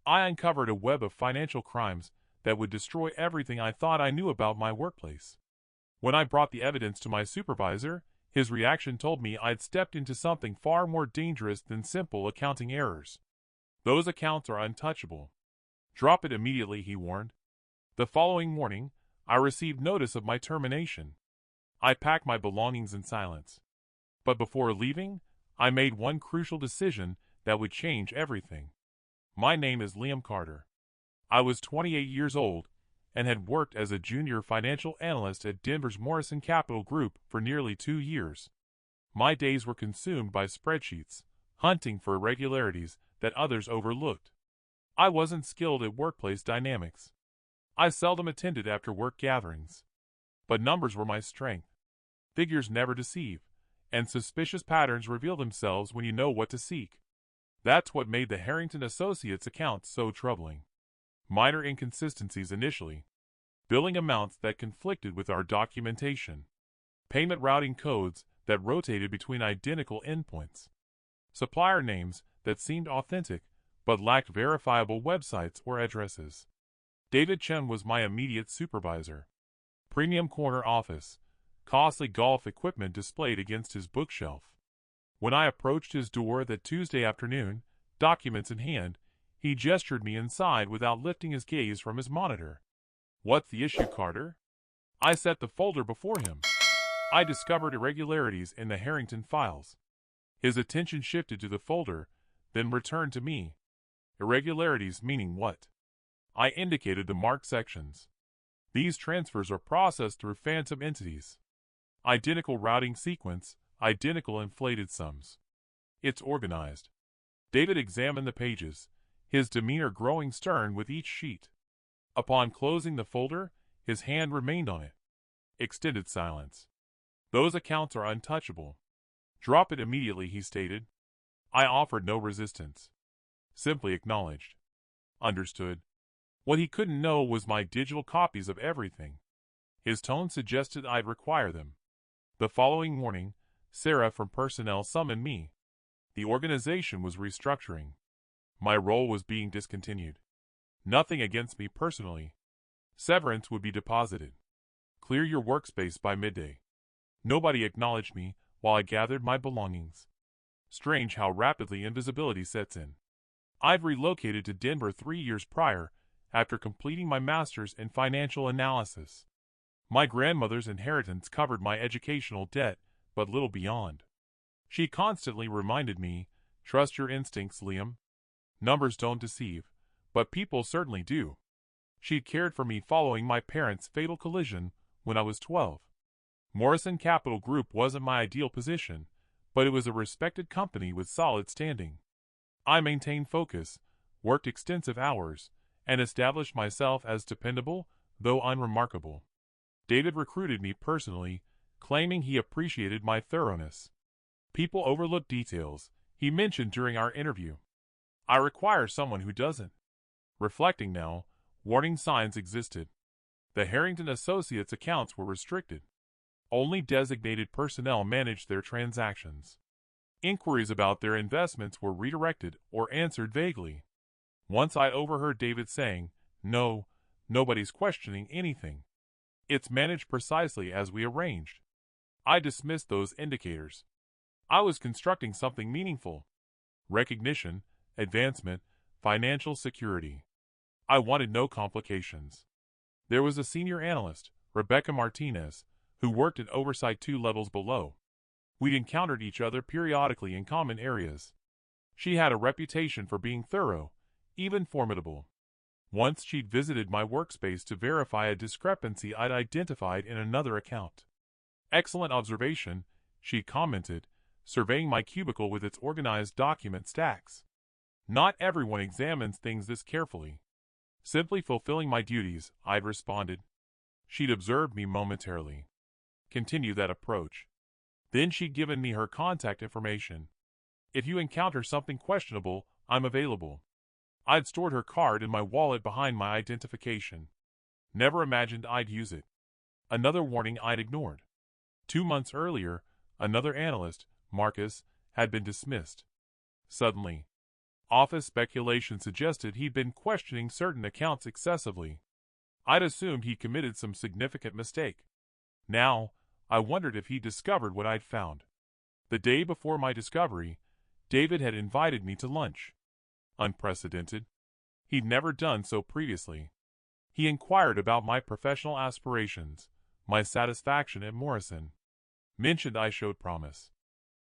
I uncovered a web of financial crimes that would destroy everything I thought I knew about my workplace. When I brought the evidence to my supervisor, his reaction told me I'd stepped into something far more dangerous than simple accounting errors. Those accounts are untouchable. Drop it immediately, he warned. The following morning, I received notice of my termination. I packed my belongings in silence. But before leaving, I made one crucial decision that would change everything. My name is Liam Carter. I was 28 years old and had worked as a junior financial analyst at Denver's Morrison Capital Group for nearly 2 years. My days were consumed by spreadsheets, hunting for irregularities that others overlooked. I wasn't skilled at workplace dynamics. I seldom attended after-work gatherings. But numbers were my strength. Figures never deceive, and suspicious patterns reveal themselves when you know what to seek. That's what made the Harrington Associates account so troubling. Minor inconsistencies initially. Billing amounts that conflicted with our documentation. Payment routing codes that rotated between identical endpoints. Supplier names that seemed authentic but lacked verifiable websites or addresses. David Chen was my immediate supervisor. Premium corner office. Costly golf equipment displayed against his bookshelf. When I approached his door that Tuesday afternoon, documents in hand, he gestured me inside without lifting his gaze from his monitor. "What's the issue, Carter?" I set the folder before him. I discovered irregularities in the Harrington files. His attention shifted to the folder, then returned to me. Irregularities meaning what? I indicated the marked sections. These transfers are processed through phantom entities. Identical routing sequence, identical inflated sums. It's organized. David examined the pages, his demeanor growing stern with each sheet. Upon closing the folder, his hand remained on it. Extended silence. "Those accounts are untouchable." "Drop it immediately," he stated. I offered no resistance. Simply acknowledged. Understood. What he couldn't know was my digital copies of everything. His tone suggested I'd require them. The following morning, Sarah from personnel summoned me. The organization was restructuring. My role was being discontinued. Nothing against me personally. Severance would be deposited. Clear your workspace by midday. Nobody acknowledged me while I gathered my belongings. Strange how rapidly invisibility sets in. I'd relocated to Denver 3 years prior after completing my master's in financial analysis. My grandmother's inheritance covered my educational debt, but little beyond. She constantly reminded me, "Trust your instincts, Liam. Numbers don't deceive, but people certainly do." She'd cared for me following my parents' fatal collision when I was 12. Morrison Capital Group wasn't my ideal position, but it was a respected company with solid standing. I maintained focus, worked extensive hours, and established myself as dependable, though unremarkable. David recruited me personally, claiming he appreciated my thoroughness. "People overlook details," he mentioned during our interview. "I require someone who doesn't." Reflecting now, warning signs existed. The Harrington Associates accounts were restricted. Only designated personnel managed their transactions. Inquiries about their investments were redirected or answered vaguely. Once I overheard David saying, "No, nobody's questioning anything. It's managed precisely as we arranged." I dismissed those indicators. I was constructing something meaningful. Recognition, advancement, financial security. I wanted no complications. There was a senior analyst, Rebecca Martinez, who worked in oversight 2 levels below. We'd encountered each other periodically in common areas. She had a reputation for being thorough, even formidable. Once she'd visited my workspace to verify a discrepancy I'd identified in another account. "Excellent observation," she commented, surveying my cubicle with its organized document stacks. "Not everyone examines things this carefully." "Simply fulfilling my duties," I'd responded. She'd observed me momentarily. Continue that approach. Then she'd given me her contact information. "If you encounter something questionable, I'm available." I'd stored her card in my wallet behind my identification. Never imagined I'd use it. Another warning I'd ignored. 2 months earlier, another analyst, Marcus, had been dismissed. Suddenly, Office speculation suggested he'd been questioning certain accounts excessively. I'd assumed he'd committed some significant mistake. Now, I wondered if he'd discovered what I'd found. The day before my discovery, David had invited me to lunch. Unprecedented. He'd never done so previously. He inquired about my professional aspirations, my satisfaction at Morrison. Mentioned I showed promise.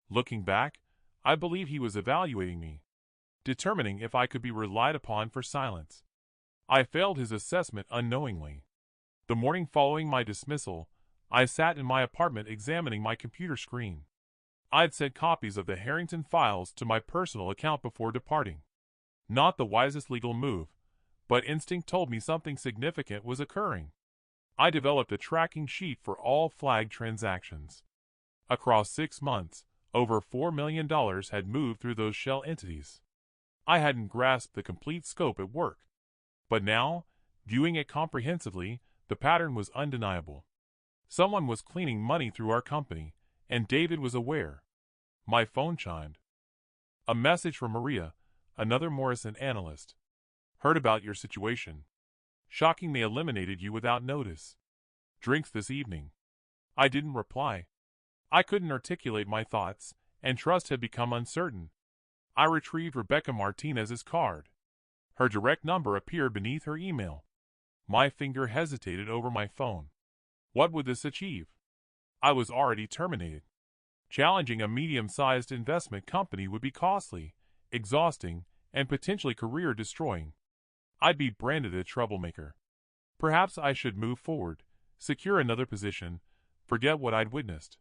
Looking back, I believe he was evaluating me, determining if I could be relied upon for silence. I failed his assessment unknowingly. The morning following my dismissal, I sat in my apartment examining my computer screen. I'd sent copies of the Harrington files to my personal account before departing. Not the wisest legal move, but instinct told me something significant was occurring. I developed a tracking sheet for all flagged transactions. Across 6 months, over $4 million had moved through those shell entities. I hadn't grasped the complete scope at work. But now, viewing it comprehensively, the pattern was undeniable. Someone was cleaning money through our company, and David was aware. My phone chimed. A message from Maria, another Morrison analyst. Heard about your situation. Shocking they eliminated you without notice. Drinks this evening. I didn't reply. I couldn't articulate my thoughts, and trust had become uncertain. I retrieved Rebecca Martinez's card. Her direct number appeared beneath her email. My finger hesitated over my phone. What would this achieve? I was already terminated. Challenging a medium-sized investment company would be costly, exhausting, and potentially career-destroying. I'd be branded a troublemaker. Perhaps I should move forward, secure another position, forget what I'd witnessed.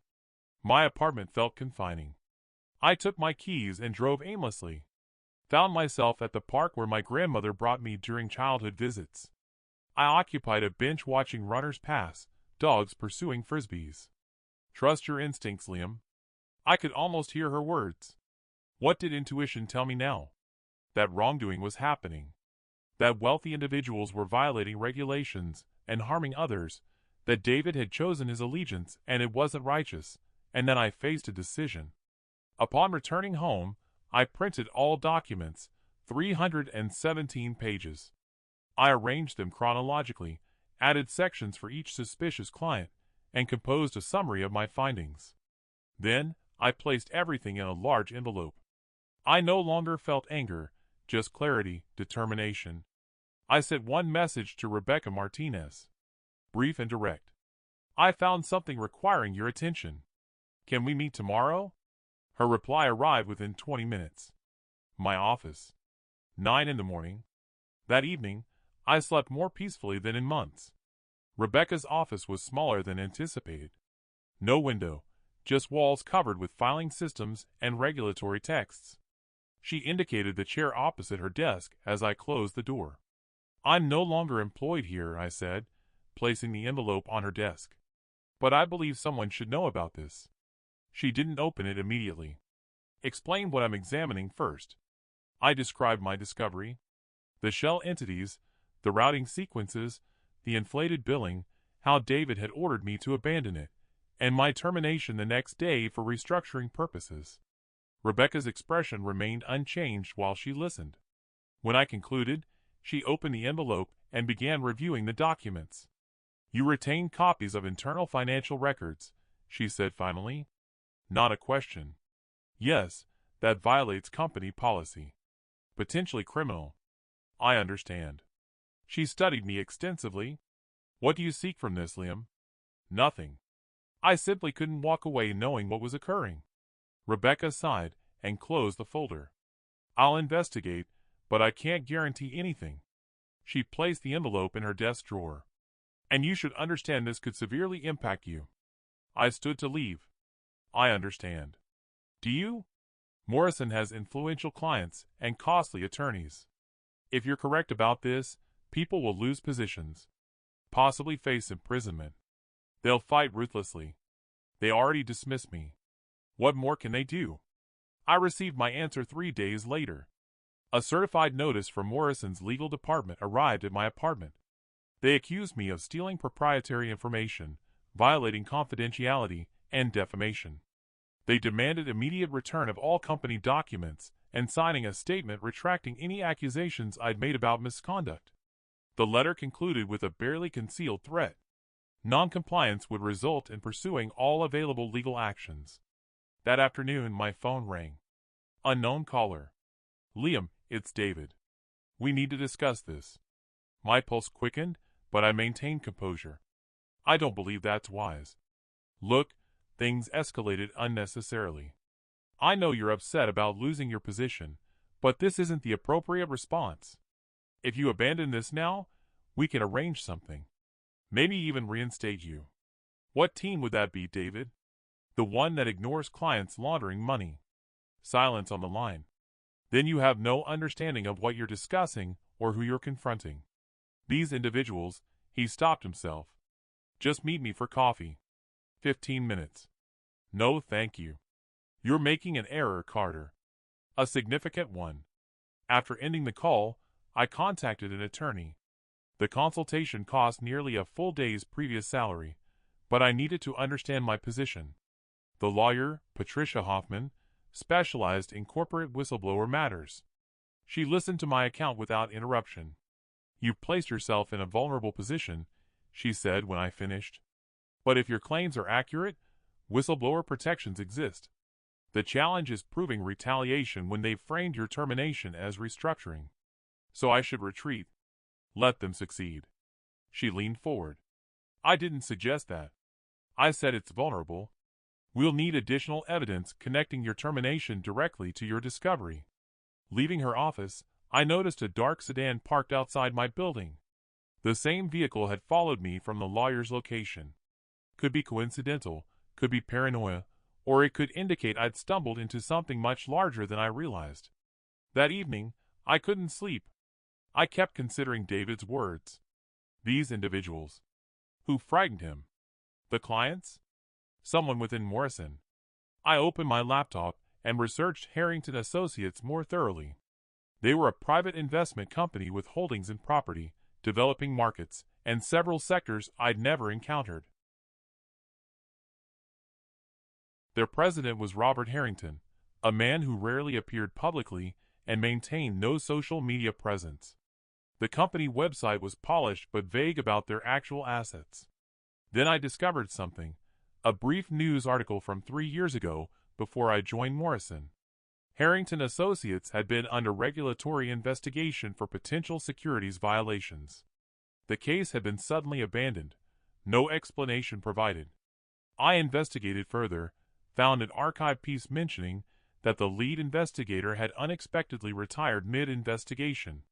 My apartment felt confining. I took my keys and drove aimlessly. Found myself at the park where my grandmother brought me during childhood visits. I occupied a bench watching runners pass, dogs pursuing frisbees. Trust your instincts, Liam. I could almost hear her words. What did intuition tell me now? That wrongdoing was happening. That wealthy individuals were violating regulations and harming others, that David had chosen his allegiance and it wasn't righteous, and then I faced a decision. Upon returning home, I printed all documents, 317 pages. I arranged them chronologically, added sections for each suspicious client, and composed a summary of my findings. Then, I placed everything in a large envelope. I no longer felt anger, just clarity, determination. I sent one message to Rebecca Martinez. Brief and direct. I found something requiring your attention. Can we meet tomorrow? Her reply arrived within 20 minutes. My office. 9 in the morning. That evening, I slept more peacefully than in months. Rebecca's office was smaller than anticipated. No window, just walls covered with filing systems and regulatory texts. She indicated the chair opposite her desk as I closed the door. I'm no longer employed here, I said, placing the envelope on her desk. But I believe someone should know about this. She didn't open it immediately. Explain what I'm examining first. I described my discovery. The shell entities, the routing sequences, the inflated billing, how David had ordered me to abandon it, and my termination the next day for restructuring purposes. Rebecca's expression remained unchanged while she listened. When I concluded, she opened the envelope and began reviewing the documents. You retained copies of internal financial records, she said finally. Not a question. Yes, that violates company policy. Potentially criminal. I understand. She studied me extensively. What do you seek from this, Liam? Nothing. I simply couldn't walk away knowing what was occurring. Rebecca sighed and closed the folder. I'll investigate, but I can't guarantee anything. She placed the envelope in her desk drawer. And you should understand this could severely impact you. I stood to leave. I understand. Do you? Morrison has influential clients and costly attorneys. If you're correct about this, people will lose positions, possibly face imprisonment. They'll fight ruthlessly. They already dismissed me. What more can they do? I received my answer 3 days later. A certified notice from Morrison's legal department arrived at my apartment. They accused me of stealing proprietary information, violating confidentiality, and defamation. They demanded immediate return of all company documents and signing a statement retracting any accusations I'd made about misconduct. The letter concluded with a barely concealed threat. Non-compliance would result in pursuing all available legal actions. That afternoon, my phone rang. Unknown caller. Liam, it's David. We need to discuss this. My pulse quickened, but I maintained composure. I don't believe that's wise. Look, things escalated unnecessarily. I know you're upset about losing your position, but this isn't the appropriate response. If you abandon this now, we can arrange something. Maybe even reinstate you. What team would that be, David? The one that ignores clients laundering money. Silence on the line. Then you have no understanding of what you're discussing or who you're confronting. These individuals, he stopped himself. Just meet me for coffee. 15 minutes. No, thank you. You're making an error, Carter. A significant one. After ending the call, I contacted an attorney. The consultation cost nearly a full day's previous salary, but I needed to understand my position. The lawyer, Patricia Hoffman, specialized in corporate whistleblower matters. She listened to my account without interruption. You've placed yourself in a vulnerable position, she said when I finished. But if your claims are accurate, whistleblower protections exist. The challenge is proving retaliation when they've framed your termination as restructuring. So I should retreat. Let them succeed. She leaned forward. I didn't suggest that. I said it's vulnerable. We'll need additional evidence connecting your termination directly to your discovery. Leaving her office, I noticed a dark sedan parked outside my building. The same vehicle had followed me from the lawyer's location. Could be coincidental, could be paranoia, or it could indicate I'd stumbled into something much larger than I realized. That evening, I couldn't sleep. I kept considering David's words. These individuals. Who frightened him? The clients? Someone within Morrison. I opened my laptop and researched Harrington Associates more thoroughly. They were a private investment company with holdings in property, developing markets, and several sectors I'd never encountered. Their president was Robert Harrington, a man who rarely appeared publicly and maintained no social media presence. The company website was polished but vague about their actual assets. Then I discovered something, a brief news article from 3 years ago before I joined Morrison. Harrington Associates had been under regulatory investigation for potential securities violations. The case had been suddenly abandoned, no explanation provided. I investigated further, found an archive piece mentioning that the lead investigator had unexpectedly retired mid-investigation.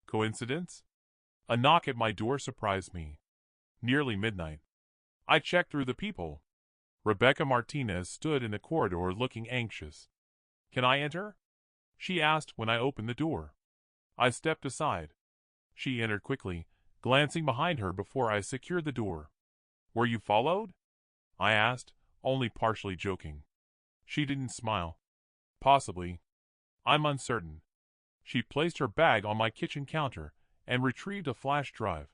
Coincidence? A knock at my door surprised me. Nearly midnight. I checked through the people. Rebecca Martinez stood in the corridor looking anxious. "Can I enter?" she asked when I opened the door. I stepped aside. She entered quickly, glancing behind her before I secured the door. "Were you followed?" I asked, only partially joking. She didn't smile. "Possibly. I'm uncertain." She placed her bag on my kitchen counter and retrieved a flash drive.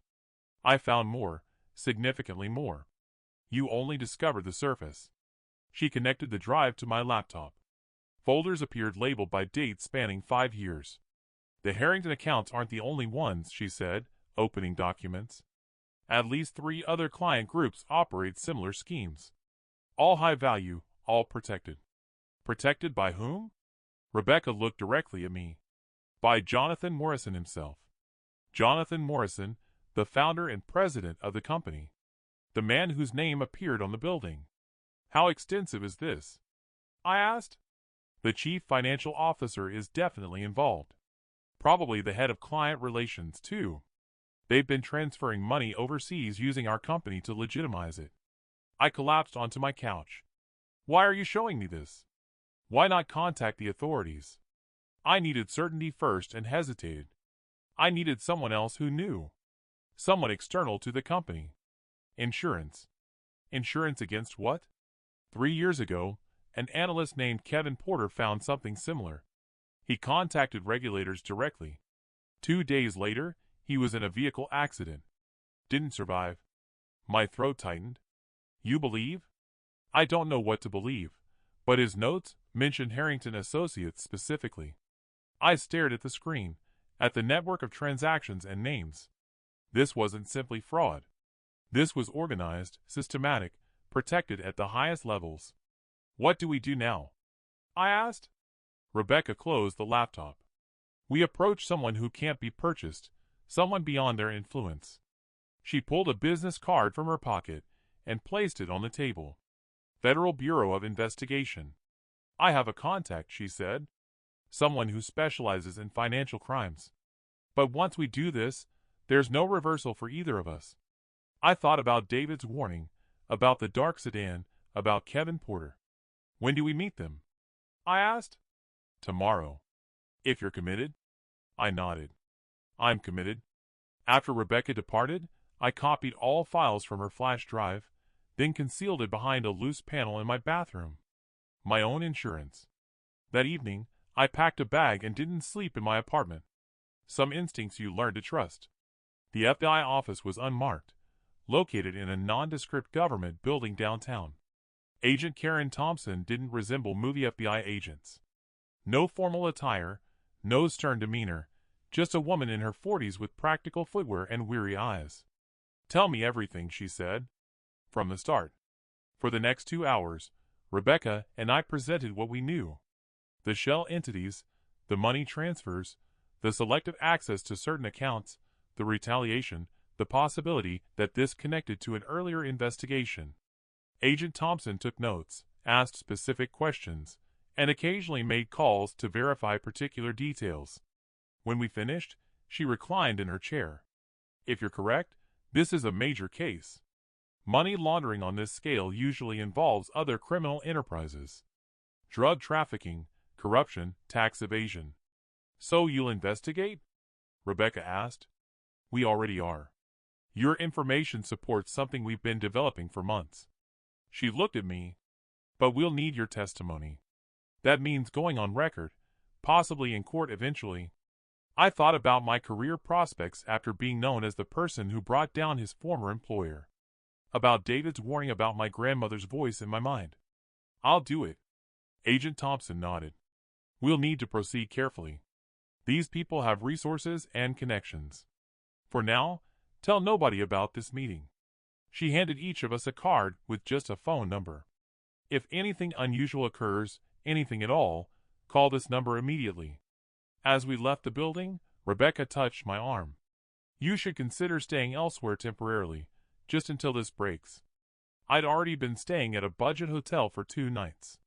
I found more, significantly more. You only discovered the surface. She connected the drive to my laptop. Folders appeared labeled by dates spanning 5 years. The Harrington accounts aren't the only ones, she said, opening documents. At least 3 other client groups operate similar schemes. All high value, all protected. Protected by whom? Rebecca looked directly at me. By Jonathan Morrison himself. Jonathan Morrison, the founder and president of the company. The man whose name appeared on the building. How extensive is this? I asked. The chief financial officer is definitely involved. Probably the head of client relations, too. They've been transferring money overseas using our company to legitimize it. I collapsed onto my couch. Why are you showing me this? Why not contact the authorities? I needed certainty first and hesitated. I needed someone else who knew. Someone external to the company. Insurance. Insurance against what? 3 years ago, an analyst named Kevin Porter found something similar. He contacted regulators directly. 2 days later, he was in a vehicle accident. Didn't survive. My throat tightened. You believe? I don't know what to believe, but his notes mentioned Harrington Associates specifically. I stared at the screen, at the network of transactions and names. This wasn't simply fraud. This was organized, systematic, protected at the highest levels. What do we do now? I asked. Rebecca closed the laptop. We approach someone who can't be purchased, someone beyond their influence. She pulled a business card from her pocket and placed it on the table. Federal Bureau of Investigation. I have a contact, she said. Someone who specializes in financial crimes. But once we do this, there's no reversal for either of us. I thought about David's warning, about the dark sedan, about Kevin Porter. When do we meet them? I asked. Tomorrow. If you're committed? I nodded. I'm committed. After Rebecca departed, I copied all files from her flash drive, then concealed it behind a loose panel in my bathroom. My own insurance. That evening, I packed a bag and didn't sleep in my apartment. Some instincts you learn to trust. The FBI office was unmarked, located in a nondescript government building downtown. Agent Karen Thompson didn't resemble movie FBI agents. No formal attire, no stern demeanor, just a woman in her 40s with practical footwear and weary eyes. Tell me everything, she said. From the start. For the next 2 hours, Rebecca and I presented what we knew. The shell entities, the money transfers, the selective access to certain accounts, the retaliation, the possibility that this connected to an earlier investigation. Agent Thompson took notes, asked specific questions, and occasionally made calls to verify particular details. When we finished, she reclined in her chair. If you're correct, this is a major case. Money laundering on this scale usually involves other criminal enterprises. Drug trafficking, corruption, tax evasion. So you'll investigate? Rebecca asked. We already are. Your information supports something we've been developing for months. She looked at me. But we'll need your testimony. That means going on record, possibly in court eventually. I thought about my career prospects after being known as the person who brought down his former employer. About David's warning, about my grandmother's voice in my mind. I'll do it. Agent Thompson nodded. We'll need to proceed carefully. These people have resources and connections. For now, tell nobody about this meeting. She handed each of us a card with just a phone number. If anything unusual occurs, anything at all, call this number immediately. As we left the building, Rebecca touched my arm. You should consider staying elsewhere temporarily, just until this breaks. I'd already been staying at a budget hotel for 2 nights.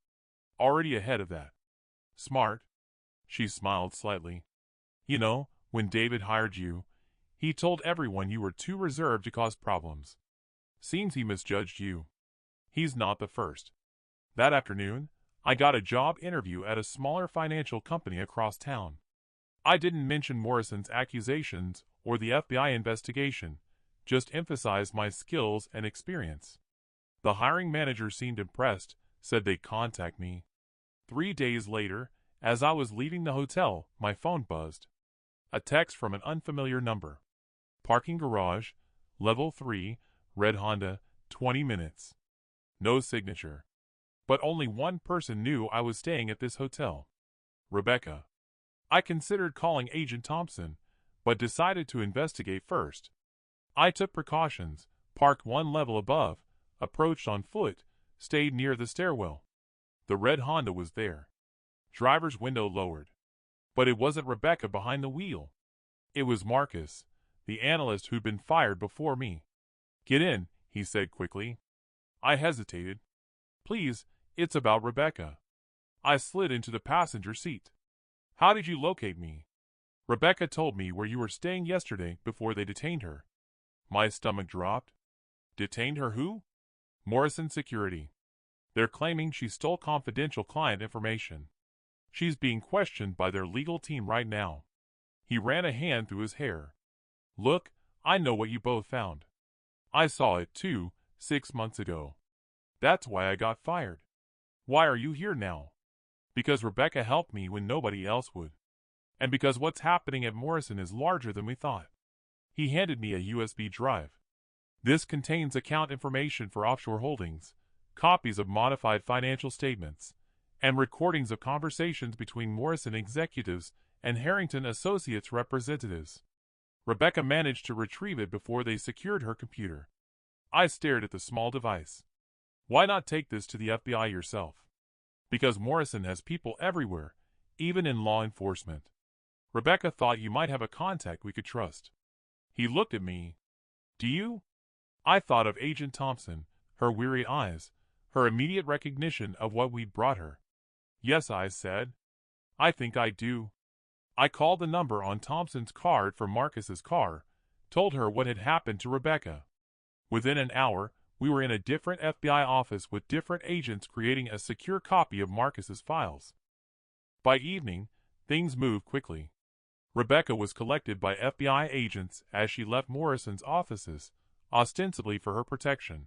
Already ahead of that. Smart. She smiled slightly. You know, when David hired you, he told everyone you were too reserved to cause problems. Seems he misjudged you. He's not the first. That afternoon, I got a job interview at a smaller financial company across town. I didn't mention Morrison's accusations or the FBI investigation, just emphasized my skills and experience. The hiring manager seemed impressed, said they'd contact me. 3 days later, as I was leaving the hotel, my phone buzzed. A text from an unfamiliar number. Parking garage, level 3, red Honda, 20 minutes. No signature. But only one person knew I was staying at this hotel. Rebecca. I considered calling Agent Thompson, but decided to investigate first. I took precautions, parked 1 level above, approached on foot, stayed near the stairwell. The red Honda was there. Driver's window lowered. But it wasn't Rebecca behind the wheel. It was Marcus, the analyst who'd been fired before me. Get in, he said quickly. I hesitated. Please, it's about Rebecca. I slid into the passenger seat. How did you locate me? Rebecca told me where you were staying yesterday before they detained her. My stomach dropped. Detained her who? Morrison Security. They're claiming she stole confidential client information. She's being questioned by their legal team right now. He ran a hand through his hair. Look, I know what you both found. I saw it too, 6 months ago. That's why I got fired. Why are you here now? Because Rebecca helped me when nobody else would. And because what's happening at Morrison is larger than we thought. He handed me a USB drive. This contains account information for offshore holdings, copies of modified financial statements, and recordings of conversations between Morrison executives and Harrington Associates representatives. Rebecca managed to retrieve it before they secured her computer. I stared at the small device. Why not take this to the FBI yourself? Because Morrison has people everywhere, even in law enforcement. Rebecca thought you might have a contact we could trust. He looked at me. Do you? I thought of Agent Thompson, her weary eyes, her immediate recognition of what we'd brought her. Yes, I said. I think I do. I called the number on Thompson's card for Marcus's car, told her what had happened to Rebecca. Within an hour, we were in a different FBI office with different agents creating a secure copy of Marcus's files. By evening, things moved quickly. Rebecca was collected by FBI agents as she left Morrison's offices, ostensibly for her protection.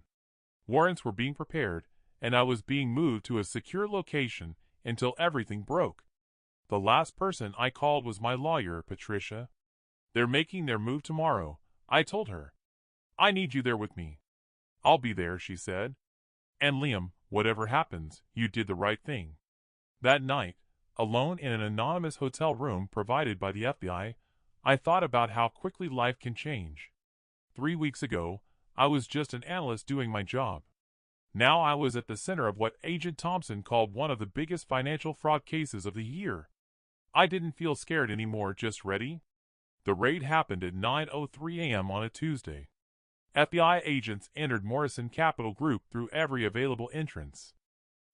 Warrants were being prepared, and I was being moved to a secure location until everything broke. The last person I called was my lawyer, Patricia. They're making their move tomorrow, I told her. I need you there with me. I'll be there, she said. And Liam, whatever happens, you did the right thing. That night, alone in an anonymous hotel room provided by the FBI, I thought about how quickly life can change. 3 weeks ago, I was just an analyst doing my job. Now I was at the center of what Agent Thompson called one of the biggest financial fraud cases of the year. I didn't feel scared anymore, just ready. The raid happened at 9:03 a.m. on a Tuesday. FBI agents entered Morrison Capital Group through every available entrance.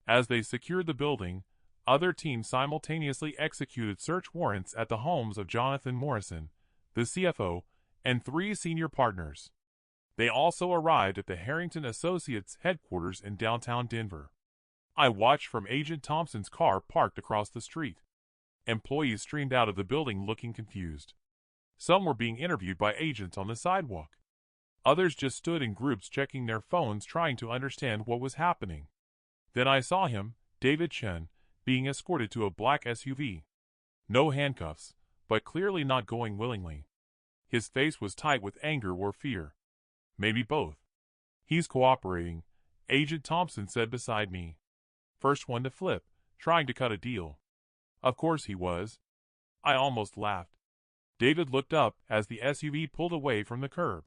As they secured the building, other teams simultaneously executed search warrants at the homes of Jonathan Morrison, the CFO, and 3 senior partners. They also arrived at the Harrington Associates headquarters in downtown Denver. I watched from Agent Thompson's car parked across the street. Employees streamed out of the building looking confused. Some were being interviewed by agents on the sidewalk. Others just stood in groups checking their phones trying to understand what was happening. Then I saw him, David Chen, being escorted to a black SUV. No handcuffs, but clearly not going willingly. His face was tight with anger or fear. Maybe both. He's cooperating, Agent Thompson said beside me. First one to flip, trying to cut a deal. Of course he was. I almost laughed. David looked up as the SUV pulled away from the curb.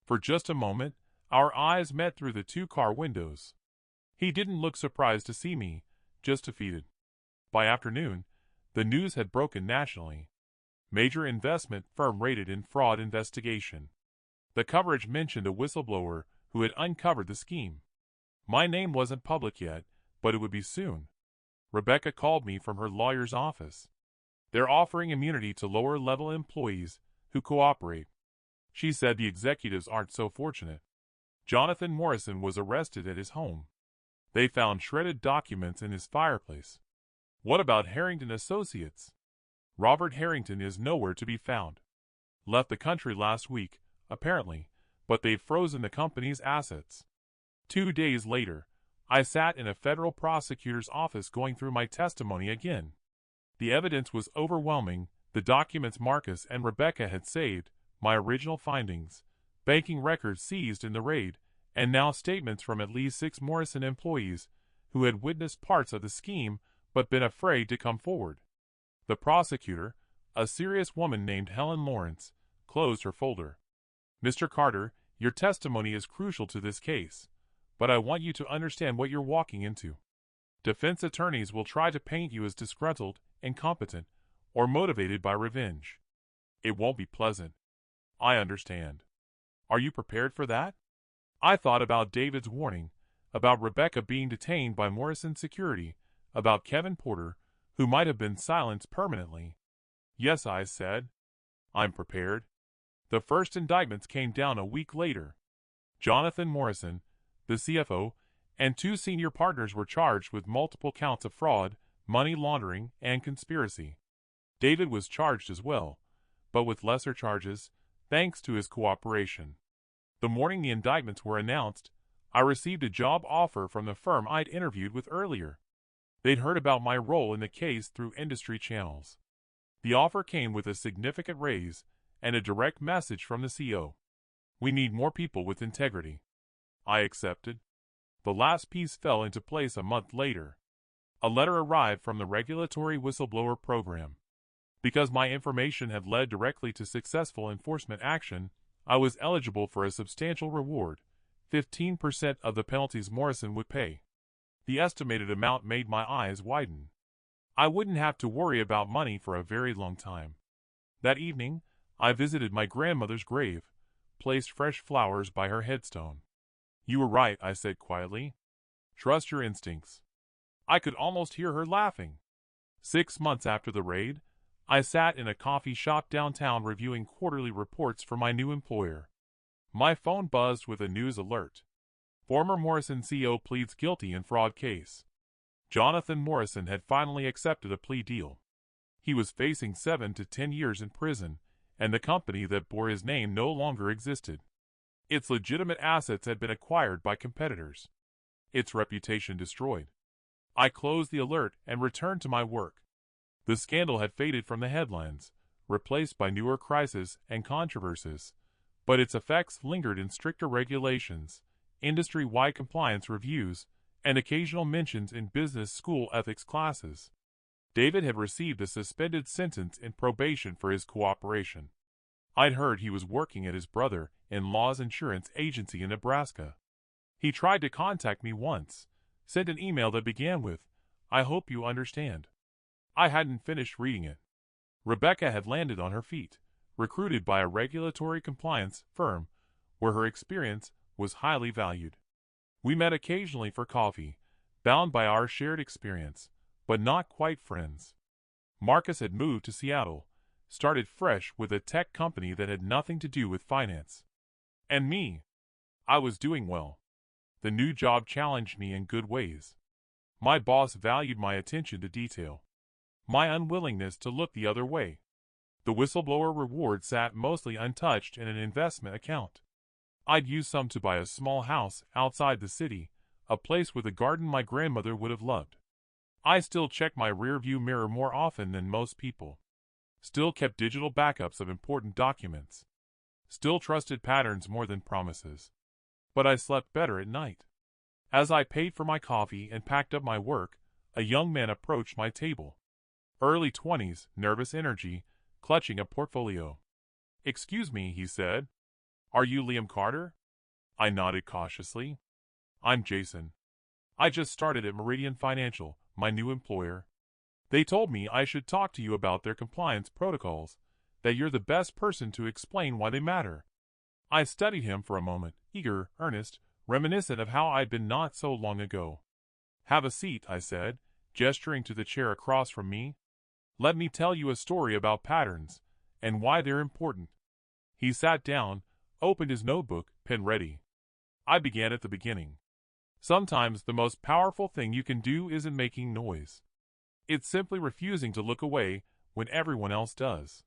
For just a moment, our eyes met through the 2-car windows. He didn't look surprised to see me, just defeated. By afternoon, the news had broken nationally. Major investment firm raided in fraud investigation. The coverage mentioned a whistleblower who had uncovered the scheme. My name wasn't public yet, but it would be soon. Rebecca called me from her lawyer's office. They're offering immunity to lower-level employees who cooperate. She said the executives aren't so fortunate. Jonathan Morrison was arrested at his home. They found shredded documents in his fireplace. What about Harrington Associates? Robert Harrington is nowhere to be found. Left the country last week, apparently, but they've frozen the company's assets. 2 days later, I sat in a federal prosecutor's office going through my testimony again. The evidence was overwhelming, the documents Marcus and Rebecca had saved, my original findings, banking records seized in the raid, and now statements from at least 6 Morrison employees who had witnessed parts of the scheme but been afraid to come forward. The prosecutor, a serious woman named Helen Lawrence, closed her folder. Mr. Carter, your testimony is crucial to this case, but I want you to understand what you're walking into. Defense attorneys will try to paint you as disgruntled, incompetent, or motivated by revenge. It won't be pleasant. I understand. Are you prepared for that? I thought about David's warning, about Rebecca being detained by Morrison Security, about Kevin Porter, who might have been silenced permanently. Yes, I said. I'm prepared. The first indictments came down a week later. Jonathan Morrison, the CFO, and 2 senior partners were charged with multiple counts of fraud, money laundering, and conspiracy. David was charged as well, but with lesser charges, thanks to his cooperation. The morning the indictments were announced, I received a job offer from the firm I'd interviewed with earlier. They'd heard about my role in the case through industry channels. The offer came with a significant raise and a direct message from the CEO. We need more people with integrity. I accepted. The last piece fell into place a month later. A letter arrived from the regulatory whistleblower program. Because my information had led directly to successful enforcement action, I was eligible for a substantial reward, 15% of the penalties Morrison would pay. The estimated amount made my eyes widen. I wouldn't have to worry about money for a very long time. That evening, I visited my grandmother's grave, placed fresh flowers by her headstone. "You were right," I said quietly. "Trust your instincts." I could almost hear her laughing. 6 months after the raid, I sat in a coffee shop downtown reviewing quarterly reports for my new employer. My phone buzzed with a news alert. Former Morrison CEO pleads guilty in fraud case. Jonathan Morrison had finally accepted a plea deal. He was facing 7 to 10 years in prison, and the company that bore his name no longer existed. Its legitimate assets had been acquired by competitors. Its reputation destroyed. I closed the alert and returned to my work. The scandal had faded from the headlines, replaced by newer crises and controversies, but its effects lingered in stricter regulations, industry-wide compliance reviews, and occasional mentions in business school ethics classes. David had received a suspended sentence in probation for his cooperation. I'd heard he was working at his brother-in-law's insurance agency in Nebraska. He tried to contact me once, sent an email that began with, "I hope you understand." I hadn't finished reading it. Rebecca had landed on her feet, recruited by a regulatory compliance firm where her experience was highly valued. We met occasionally for coffee, bound by our shared experience, but not quite friends. Marcus had moved to Seattle, started fresh with a tech company that had nothing to do with finance. And me. I was doing well. The new job challenged me in good ways. My boss valued my attention to detail, my unwillingness to look the other way. The whistleblower reward sat mostly untouched in an investment account. I'd used some to buy a small house outside the city, a place with a garden my grandmother would have loved. I still checked my rearview mirror more often than most people. Still kept digital backups of important documents. Still trusted patterns more than promises. But I slept better at night. As I paid for my coffee and packed up my work, a young man approached my table. Early 20s, nervous energy, clutching a portfolio. "Excuse me," he said. "Are you Liam Carter?" I nodded cautiously. "I'm Jason. I just started at Meridian Financial, my new employer. They told me I should talk to you about their compliance protocols, that you're the best person to explain why they matter." I studied him for a moment, eager, earnest, reminiscent of how I'd been not so long ago. "Have a seat," I said, gesturing to the chair across from me. "Let me tell you a story about patterns, and why they're important." He sat down, opened his notebook, pen ready. I began at the beginning. Sometimes the most powerful thing you can do isn't making noise. It's simply refusing to look away when everyone else does.